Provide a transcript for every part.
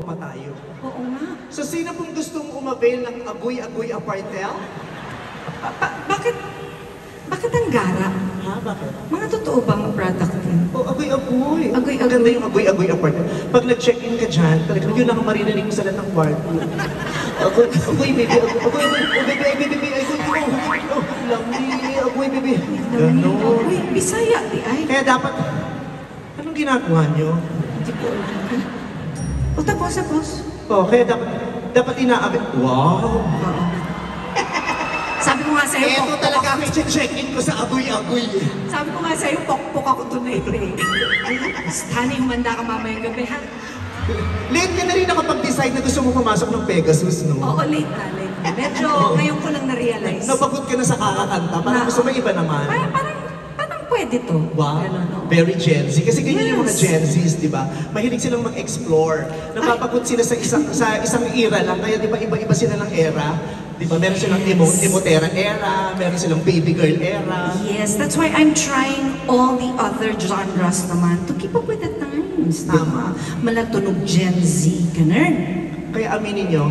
pa tayo. Oo nga. So sino pong gustong umabil ng Agoy-Agoy Apartel? Bakit ang gara? Ha? Bakit? Mga totoo bang product yun? Oh, Agoy-Agoy. Agoy-agoy. Maganda yung Agoy-Agoy Apartel. Pag nag-check-in ka dyan, talagang yun lang ang maririnig mo sa lahat ng kwarto. Agoy, baby. Agoy, baby. Agoy, lamli. Agoy, baby. Ganon. Uy, Bisaya, di ay. Kaya dapat, anong ginagawa nyo? Hindi ko alam. O tapos. Oh, kaya dapat inaabit. Wow! Oo. Sabi ko nga sa'yo, Eto talaga ang i-check-in ko sa agoy-agoy. Sabi ko nga sa'yo, pokpok ako tonight eh. Sana humanda ka mamayang gabi ha? Late ka na rin nakapag-decide na gusto mo pumasok ng Pegasus, no? Oo, late na. Medyo ngayon ko lang na-realize. Napagod ka na sa kakakanta, parang gusto mo iba naman. Parang pwede to. Wow, very Gen Z. Kasi ganyan yung mga Gen Zs, di ba? Mahilig silang mag-explore. Napapagod sila sa isang era lang. Kaya di ba iba-iba sila ng era? Di ba? Meron silang Emotera era, meron silang baby girl era. Yes, that's why I'm trying all the other genres naman to keep up with the times. Tama. Malatunog Gen Z, ganun. Kaya aminin nyo,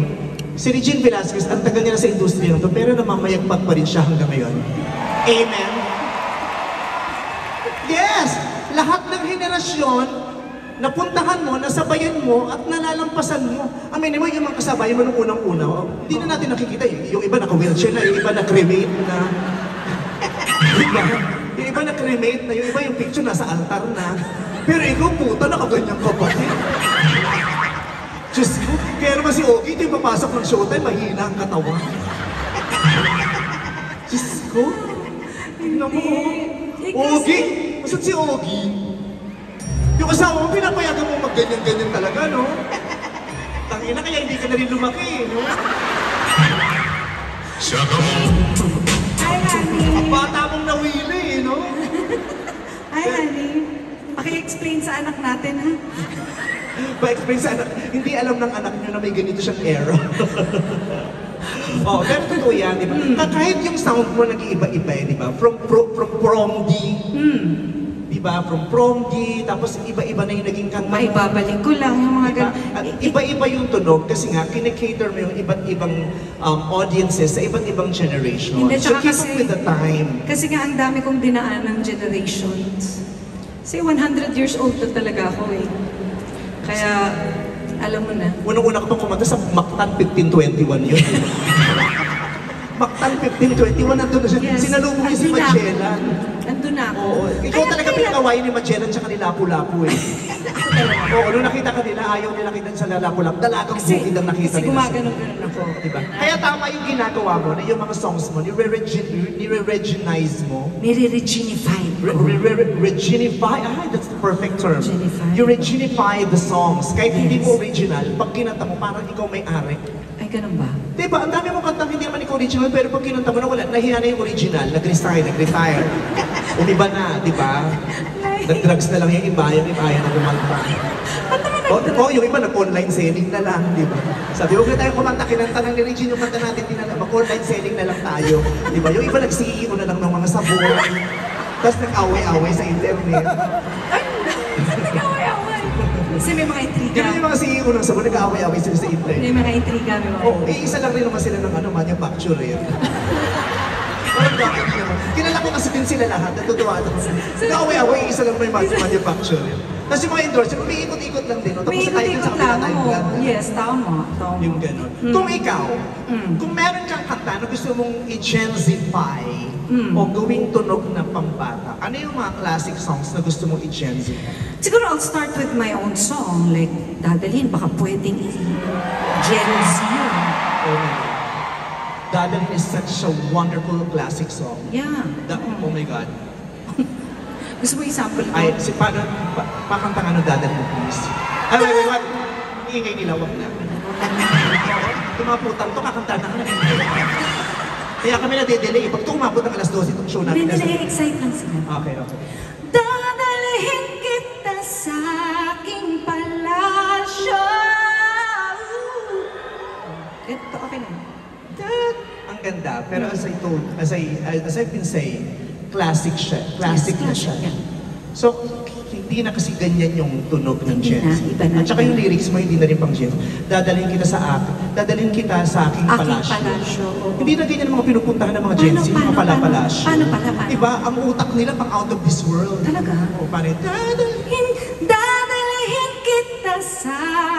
si Regine Velasquez, ang tagal niya na sa industriya nito, pero namamayagpag pa rin siya hanggang ngayon. Amen? Yes! Lahat ng henerasyon, napuntahan mo, nasabayan mo, at nalalampasan mo. Aminin mo, yung mga kasabayan mo nung unang-una, hindi na natin nakikita. Yung iba naka-wheelchair na, yung iba na-cremate na. Diba? Yung iba na-cremate na, yung iba yung picture nasa altar na. Pero ikaw, puta, nakaganyan ka pa rin. Diyos ko, kaya naman si Ogie, ito yung papasok ng showtime, mahina ang katawan. Diyos ko, tingnan mo. Ogie, masan si Ogie? Yung asawa mo, pinapayagan mo mag-ganyan-ganyan talaga, no? Tangina, kaya hindi ka na rin lumaki, no? Shaka mo! Hi, honey! Ang bata mong nawili, no? Hi, honey! Paki-explain sa anak natin, ha? Pa-explain sa anak, hindi alam ng anak nyo na may ganito siyang error. Oh, pero totoo yan, di ba? Kahit yung sound mo nag-iiba-iba, di ba? From prom D, di ba? From prom D, tapos iba-iba na yung naging kanta. Maibabalik ko lang yung mga Diba? At iba-iba yung tunog kasi nga kinikater mo yung iba't ibang audiences sa iba't ibang generation. Hindi, So tsaka keep up with the time. Kasi nga ang dami kong dinaan ng generations. Kasi 100 years old na talaga ako eh. Kaya, alam mo na. Unang-una ka pang kumanta sa Mactan 1521 yun. Mactan 1521, nandun na siya. Yes. Sinalubong niya si Nandun na. Magellan. Nandun na ako. Oo, ikaw talaga pinakawain ni Magellan tsaka ni Lapu-Lapu eh. Oo, nung nakita ka nila, ayaw nila kita sa Lapu-Lapu. Dalagang bukid ang nakita kasi nila. gumaganon-ganon ako. Diba? Kaya tama yung ginagawa mo na yung mga songs mo, nire-reginize mo. Nire-reginify ko. Reginify, that's the perfect term. Reginify. You reginify the songs. Kahit hindi mo original, pag kinanta mo, parang ikaw may-ari. Ay, ganun ba? Diba, ang dami mong kantang hindi naman ikaw original, pero pag kinanta mo na wala, nahiya na yung original, nag-retire. Umiba na, di ba? Nag-drugs na lang yung iba na kumanta. O yung iba nag-online selling na lang, di ba? Sabi, huwag na tayo kumanta, kinanta lang ni Regine yung kanta natin, mag-online selling na lang tayo. Di ba? Yung iba nag-CEO na lang ng mga sabon. Tapos nag-away-away sa internet. Nag-away-away. Kasi may mga intriga. Kaya yung mga CEO ng sabon, nag-away-away sila sa internet. May mga intriga, may mga Oo, isa lang rin naman sila ng manufacturer. Parang bakit naman? Kilala ko kasi din sila lahat, natutuwa ako. Nag-away-away, isa lang may manufacturer. Tapos yung mga endorser, umiikot-ikot lang din. Tapos sa title sa kapila tayo lang. Yes, tama. Yung gano'n. Kung ikaw, kung meron kang kanta na gusto mong i-genzify o gawing tunog na pambata, ano yung mga classic songs na gusto mong i-genzify? Siguro I'll start with my own song. Like, dadalhin, baka pwedeng i-Gen Z yun. Oh my God. Dadalhin is such a wonderful classic song. Yeah. Oh my God. Gusto mo i-sample ko? Ay, pakanta nga nung Dadalhin, please. Ay, wait. Ang ingay nila, wag na. Tumaputang to, kakanta na kami. Kaya kami na-delay. Pag tumapot ang alas 12, itong show namin. Hindi, nai-excite lang sila. Okay. Dadalhin kita sa aking palasyo. Ito, okay na. Ang ganda. Pero as I've been saying, classic siya. Classic na siya. Yeah. So, hindi na kasi ganyan yung tunog ng Hindi Gen na, Z. iba na. At saka yung lyrics mo, hindi na rin pang Gen Z. Dadalhin kita sa aking Aking palasyo. palasyo, oo. Hindi na ganyan ang mga pinupuntahan ng mga Gen Z, mga palapalasyo. Paano? Diba? Ang utak nila pang out of this world. Talaga? O, paano yun? Dadalhin kita sa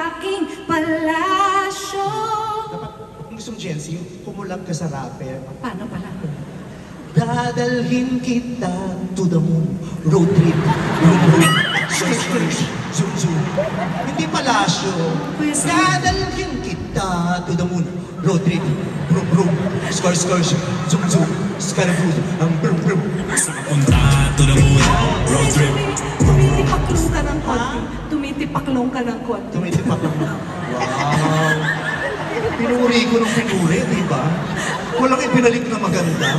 aking palasyo. Dapat, kung gusto mong Gen Z, kumulag ka sa rapper. Paano pala? Dadalhin kita to the moon, road trip, boom boom, zoom zoom. Hindi palasyo. Pwes- Dadalhin kita to the moon, road trip, brum brum, skar skar, zoom zoom, scaraboo, ang brum brum. Punta to the moon, road trip. Tumitipaklong ka ng konti. Tumitipaklong ka ng konti. Tumitipak lang. Wow. Pinuri ko ng pinuri, di ba? Walang ipinalik na maganda.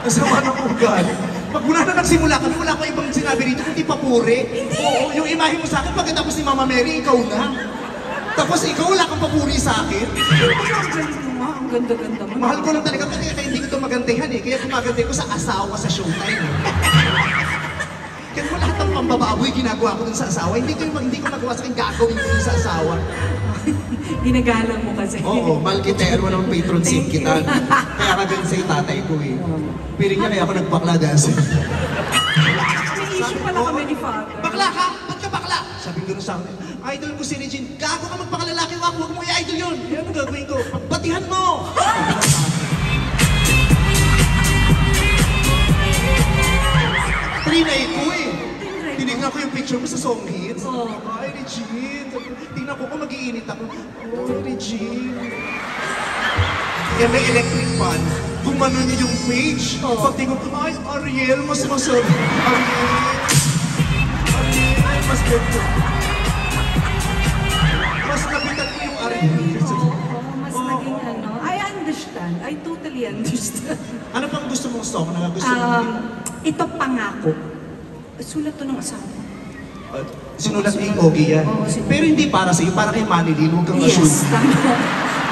Ang sama ng ugali. Pag mula na nagsimula kami, wala ko ibang sinabi rito, kundi papuri. Oo, yung imahe mo sa akin, pagkatapos ni Mama Mary, ikaw na. Tapos ikaw, wala kang papuri sa akin. Ang galing mo nga, ang ganda-ganda mo. Mahal ko lang talaga, kaya hindi ko ito magantihan eh. Kaya gumagantay ko sa asawa sa showtime eh. Kaya mo lahat ng pambababoy ginagawa ko dun sa asawa. Hindi ko nagawa sa akin, gagawin ko dun sa asawa. Ginagalang mo kasi. Oo, malkitero ng patron saint Thank kita. you. Kaya ka ganun sa'yo tatay ko eh. Piling niya kaya ako nagbakla dahil sa'yo. May issue pala kami ni Father. Bakla ka? Ba't ka bakla? Sabi ko sa akin, idol ko si Regine. Gago ka magpakalalaki, wag mo i-idol yun. Yan ang gagawin ko. Batihan mo! Trinay ko eh. Tinignan ko yung picture mo sa song hits. Oo. Ay, Regine. Tingnan ko kung mag-iinit ako. Oh, Regine. Yan may electric fan. Gumano niya yung page. Oo. Pag tingin ko, ay, Ariel, mas masarap. Ariel, mas ganda. Mas nabitan ko yung Ariel. Oo, mas naging ano. I understand. I totally understand. Ano pang gusto mong song na gusto mong... Ito pangako. Sulat to ng asawa. Sinulat ni Ogie yan. Oo, sinulat. Pero hindi para sa'yo, para kay Manny Lee, huwag kang Yes, assume. tama.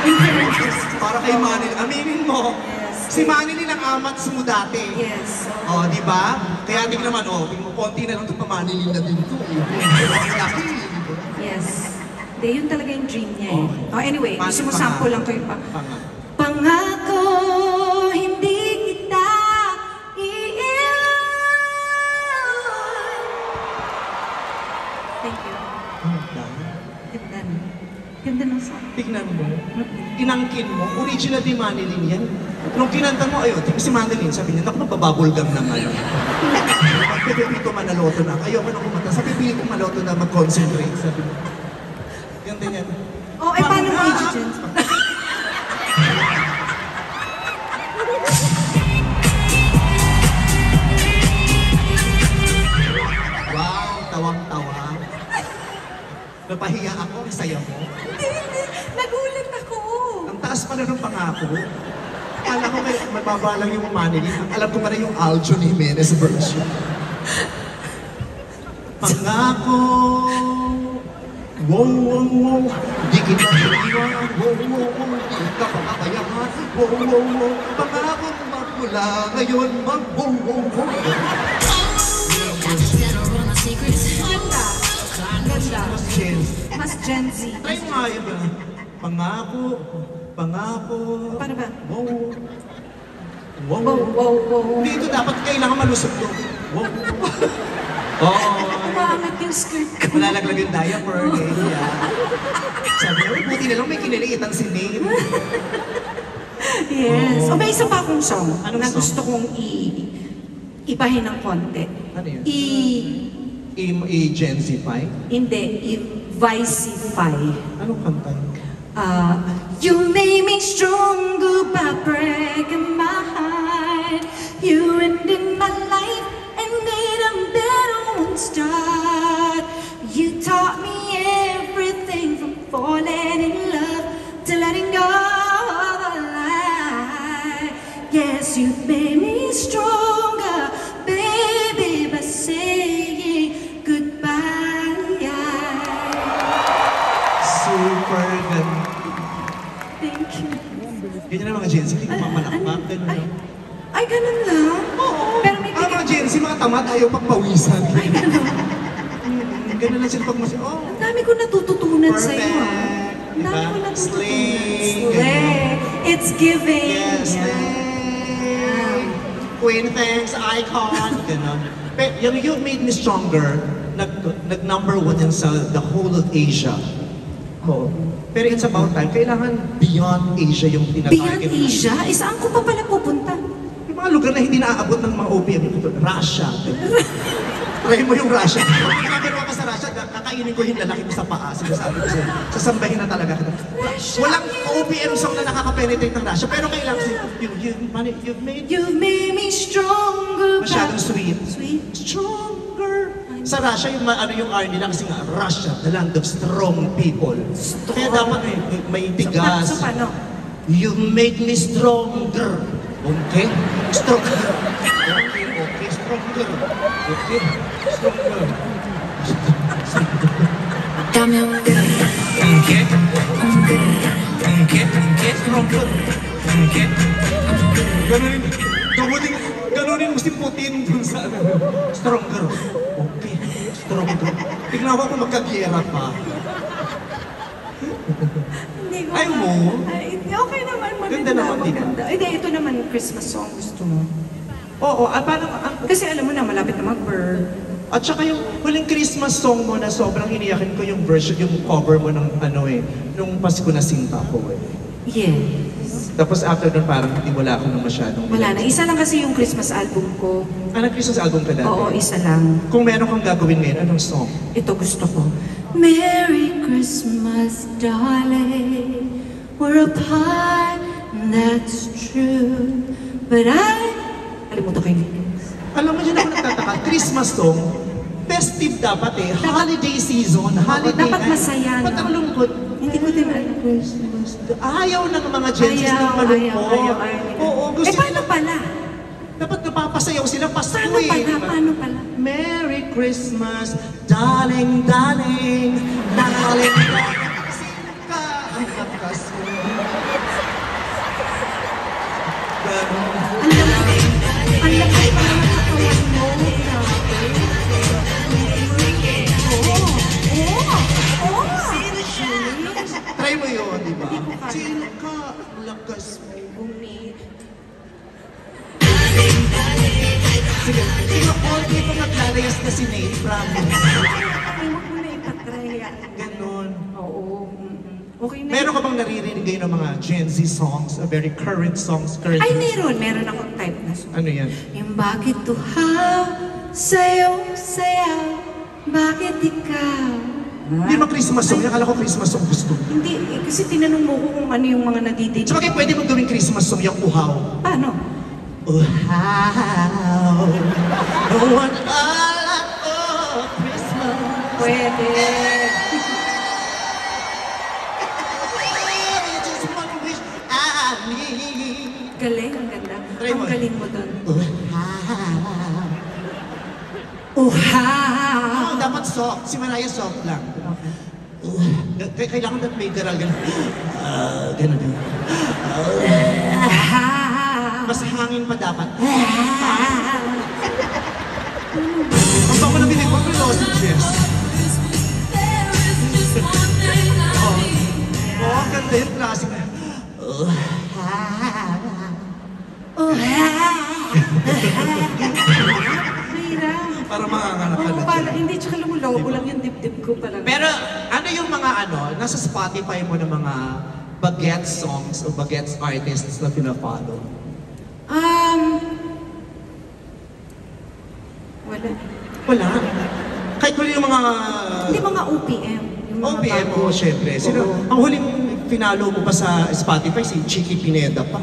In fairness. Para kay Manny Lee. Aminin mo, Yes. si Manny Lee ng amats mo dati. Yes. Oh, di ba? Kaya tingnan naman, oh, tingnan mo, konti na lang ito pa Manny Lee na din ito. Laki, di ba? Yes. Hindi, yun talaga yung dream niya eh. Oh. Oh, anyway, gusto mo sample lang kayo pa. Pangako. Pangako, hindi kita iiwan. Thank you. Ganda no? Ganda ng song. Tignan mo, inangkin mo, original ni Manilin yan. Nung kinanta mo, ayun, si Manilin, sabi niya, naku, mabababulgam naman. Pipili ko manaloto na, ayoko na kumanta. Sabi, pipili ko maloto na mag-concentrate. Sabi mo, ganda yan. Oh, eh paano mo i-gen? Wow, tawang-tawa. Napahiya ako, ang saya mo. Hindi. Nagulat ako. Ang taas pala ng pangako. Akala ko may mababa lang yung Manilin. Alam ko pala yung Aljon Jimenez version. Pangako. Wow, wow, wow. Di kita iiwan. Wow, wow, wow. Di ka papabayaan. Wow, wow, wow. Pangako magmula ngayon. Wow, wow, wow. Ganda. Ganda. Mas Gen Z. Mas Gen Z. Try mo nga yun. Pangako. Pangako. Paano ba? Wow. Wow. Wow, wow, wow. Dito dapat kailangan malusog to. Wow. Oo. Umaangat yung skirt ko. Malalaglag yung diaper. Yeah. Sabi niya, "Uy, buti na lang may kiniliitan si Nate." Yes. Oo. O may isa pa akong song Anong na song? gusto kong ibahin ng konti. Ano yun? Gen Z pa Hindi, i-vicify. Anong kanta yun? You made me stronger by breaking my heart. You ended my life and made a better one start. You taught me everything from falling in love to letting go of a lie. Yes, you made me stronger, baby, by saying goodbye. Super ganda. Thank you. Ganyan ang mga Gen Z, hindi ko mamalakpak. Ganun Ay, lang. ay, ganun lang? Oo. Pero may Ang mga Gen Z, mga tamad, ayaw pagpawisan. Ay, ganun. na sila pag mas... Oh, Ang dami ko natututunan perfect. sa'yo, ah. Ang dami ko Diba? natututunan. Slay. Slay. It's giving. Yes, Yeah. slay. Queen, thanks, icon. Ganon. Pero yung You Made Me Stronger, nag-number one yan sa the whole of Asia. Oo. Pero it's about time, kailangan beyond Asia yung Beyond tinatarget. Asia? Saan ko pa pala pupunta? Yung mga lugar na hindi naaabot ng mga OPM, Russia. Try mo yung Russia. Ginagawa ka sa Russia, kakainin ko yung lalaki mo sa paa. Sinasabi ko sa'yo, sasambahin na talaga kita. Walang OPM song na nakaka-penetrate ng Russia, pero kailangan you've made me stronger. masyadong sweet. Sweet? Stronger. Sa Russia, yung yung R nila kasi nga, Russia, the land of strong people. Kaya dapat may tigas. So, paano? You make me stronger. Okay? Stronger. Okay, okay, stronger. Okay, stronger. Dame un Okay. Okay. Okay. Stronger. Okay. Ganunin mo si Putin dun sa ano. Stronger. Okay, stronger. Tignan ko kung magkagiyera pa. Hindi ko Ayaw mo? Ay, okay naman. Maganda. Ganda naman, di ba? Maganda. Ay, di, ito naman Christmas song gusto mo. Oo, paano, Kasi alam mo na, malapit na mag-birth. at saka yung huling Christmas song mo na sobrang iniyakin ko yung version, yung cover mo ng ano nung Pasko na Sinta ko Yes. Tapos after nun parang hindi wala ako nang masyadong Wala na. Isa lang kasi yung Christmas album ko. Christmas album ka dati? Oo, isa lang. Kung meron kang gagawin ngayon, anong song? Ito gusto ko. Merry Christmas, darling. We're apart, that's true. But kalimutan ko yung lyrics. Alam mo dyan ako nagtataka, Christmas song, festive dapat holiday season, holiday. dapat masaya, no? Ba't ang lungkot? Hindi ko din alam. Christmas. Ayaw ng mga Gen Zs ng malungkot. ayaw. Oo, gusto paano nila- pala? Dapat napapasayaw sila, Pasko Paano pala? Paano pala? Merry Christmas, darling, darling, darling, darling. Sino ka ang lakas mo? Ganun. Ang laki pa naman sa kawan mo. Oo. Try mo yun, di ba? Sino ka ang lakas mo? Sige, all dito naglalayas na si Nate, promise. Huwag mo na ipatry yan. Ganon. Oo. Okay na. Meron ka bang naririnig ngayon ng mga Gen Z songs, very current songs, current? Ay, meron akong type na song. Ano yan? Yung bakit tuhaw, sayaw, bakit ikaw? Hindi naman Christmas song, akala ko Christmas song gusto. Hindi, kasi tinanong mo ko kung ano yung mga nadidinig. Tsaka kayo pwede mong gawing Christmas song, yung uhaw. Paano? Uhaw, what all of Christmas. Pwede. Just one wish I need. Galing, ang ganda. Try mo. Ang galing mo doon. Oh, dapat soft. Si Mariah soft lang. Kailangan dapat may garal, gano'n. Gano'n. Mas hangin pa dapat. Ang bango na binig, wag mo lozenges. Oh, ang ganda yung classic na. Mahirap. Para makakanak ka Oo, na para, dyan. hindi, tsaka lumuloko lang yung dibdib ko pala. Pero ano yung mga nasa Spotify mo ng mga bagets songs o bagets artists na pina-follow? Wala. Wala. Kahit wala yung mga... Hindi mga OPM. Yung mga OPM bago. mo, syempre. Sino, Oo. ang huling pinalo mo pa sa Spotify, si Chicky Pineda pa.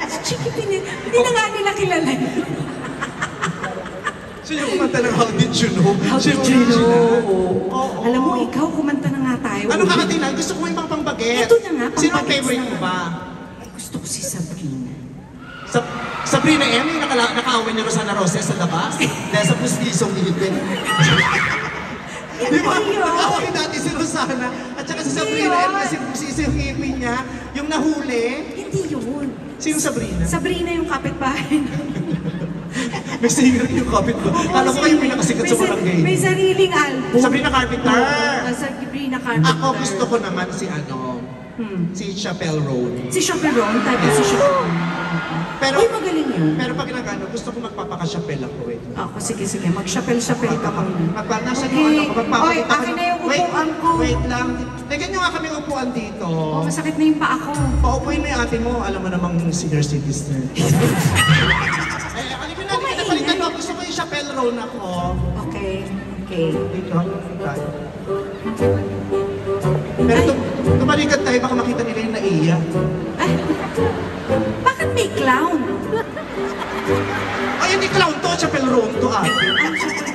Si Chicky Pineda, hindi na nga nila kilala yun. Sino kumanta ng How Did You Know? How Sino did you know? Oo. Alam mo, ikaw, kumanta na nga tayo. Ano kakatinan? Gusto ko yung pang bagets. Ito na nga, Sino ang pang-bagets favorite na. mo ba? Ay, gusto ko si Sabrina. Sabrina M, yung nakaaway ni Rosana Roses sa labas. Dahil sa pustisong ngipin. Di ba? Hindi yun. Nakaaway dati si Rosana. At saka si Sabrina Hindi M, yun. kasi pustisong ngipin niya. Yung nahuli. Hindi yun. Sino Sabrina? Sabrina yung kapitbahay. May singer yung kapit ko. Kala ko kayo pinakasikat sa barangay. May sariling album. Sabrina Carpenter. Sabrina Carpenter. Ako gusto ko naman si si Chappelle Roan. Si Chaperone, type si Chaperone. Pero, Uy, magaling yun. pero pag nagano, gusto ko magpapaka-Chappelle ako eh. Ako, sige. Mag-Chappelle ka muna. Nasa Okay. yung ano ko, magpapakita Oy, ko akin na yung Wait, upuan ko. Wait lang. Lagyan nyo nga kami ng upuan dito. Oh, masakit na yung paa ko. Paupuin mo yung ate mo, alam mo namang senior citizen. Alipin natin, Kumainit. napalitan mo. Gusto ko yung Chappelle Roan ako. Okay. Dito, tayo. Pero tumalikad tayo, baka makita nila yung naiya. Ay, bakit may clown? Ay, hindi clown to, Chappelle Roan to ate. Ang Chaperone.